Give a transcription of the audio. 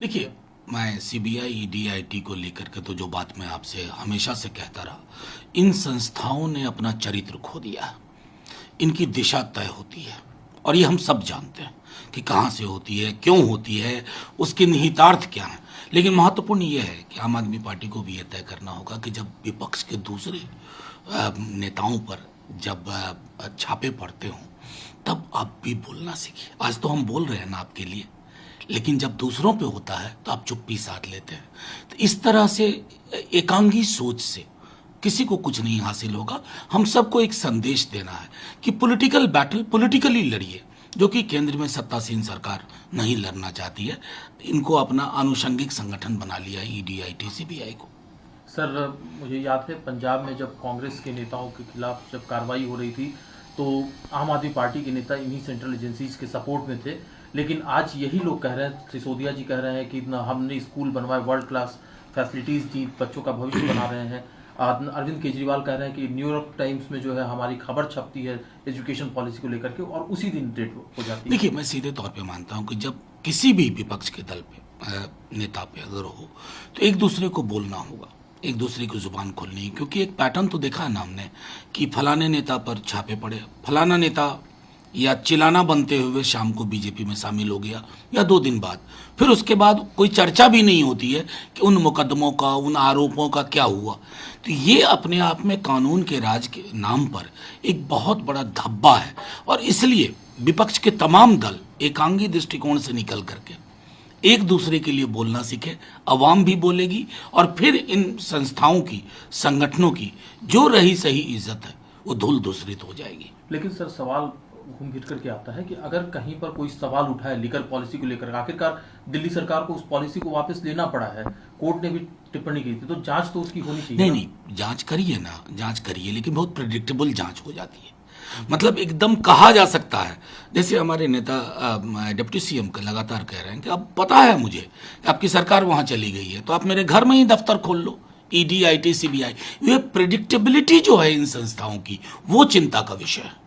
देखिए, मैं CBI, ED, IT को लेकर के तो जो बात मैं आपसे हमेशा से कहता रहा, इन संस्थाओं ने अपना चरित्र खो दिया है। इनकी दिशा तय होती है और ये हम सब जानते हैं कि कहाँ से होती है, क्यों होती है, उसके निहितार्थ क्या हैं। लेकिन महत्वपूर्ण ये है कि आम आदमी पार्टी को भी ये तय करना होगा कि जब विपक्ष के दूसरे नेताओं पर जब छापे पड़ते हों, तब आप भी बोलना सीखिए। आज तो हम बोल रहे हैं ना आपके लिए, लेकिन जब दूसरों पे होता है तो आप चुप्पी साध लेते हैं। तो इस तरह से एकांगी सोच से किसी को कुछ नहीं हासिल होगा। हम सबको एक संदेश देना है कि पॉलिटिकल बैटल पॉलिटिकली लड़िए, जो कि केंद्र में सत्तासीन सरकार नहीं लड़ना चाहती है। इनको अपना आनुषंगिक संगठन बना लिया है ईडी, आईटी, सीबीआई को। सर, मुझे याद है पंजाब में जब कांग्रेस के नेताओं के खिलाफ जब कार्रवाई हो रही थी तो आम आदमी पार्टी के नेता इन्हीं सेंट्रल एजेंसीज के सपोर्ट में थे। लेकिन आज यही लोग कह रहे हैं, सिसोदिया जी कह रहे हैं कि हमने स्कूल बनवाए, वर्ल्ड क्लास फैसिलिटीज़ दी, बच्चों का भविष्य बना रहे हैं। अरविंद केजरीवाल कह रहे हैं कि न्यूयॉर्क टाइम्स में जो है हमारी खबर छपती है एजुकेशन पॉलिसी को लेकर के और उसी दिन डेट हो जाती है। देखिए, मैं सीधे तौर पे मानता हूं कि जब किसी भी विपक्ष के दल पे नेता पे अगर हो तो एक दूसरे को बोलना होगा, एक दूसरे की जुबान खोलनी है। क्योंकि एक पैटर्न तो देखा है ना हमने कि फलाने नेता पर छापे पड़े, फलाना नेता या चिलाना बनते हुए शाम को बीजेपी में शामिल हो गया या 2 दिन बाद, फिर उसके बाद कोई चर्चा भी नहीं होती है कि उन मुकदमों का, उन आरोपों का क्या हुआ। तो ये अपने आप में कानून के राज के नाम पर एक बहुत बड़ा धब्बा है। और इसलिए विपक्ष के तमाम दल एकांगी दृष्टिकोण से निकल करके एक दूसरे के लिए बोलना सीखे। अवाम भी बोलेगी और फिर इन संस्थाओं की, संगठनों की जो रही सही इज्जत है वो धूल दूसरित हो जाएगी। लेकिन सर, सवाल घूम फिर करके आता है कि अगर कहीं पर कोई सवाल उठाए लिकर पॉलिसी को लेकर, आखिरकार दिल्ली सरकार को उस पॉलिसी को वापस लेना पड़ा है, कोर्ट ने भी टिप्पणी की थी, तो जांच तो उसकी होनी चाहिए। नहीं, जांच करिए ना, जांच करिए, लेकिन बहुत प्रेडिक्टेबल जांच हो जाती है। मतलब एकदम कहा जा सकता है, जैसे हमारे नेता डिप्टी सीएम का लगातार कह रहे हैं कि अब पता है मुझे कि आपकी सरकार वहां चली गई है, तो आप मेरे घर में ही दफ्तर खोल लो, ईडी, आईटी, सीबीआई। ये प्रेडिक्टेबिलिटी जो है इन संस्थाओं की, वो चिंता का विषय है।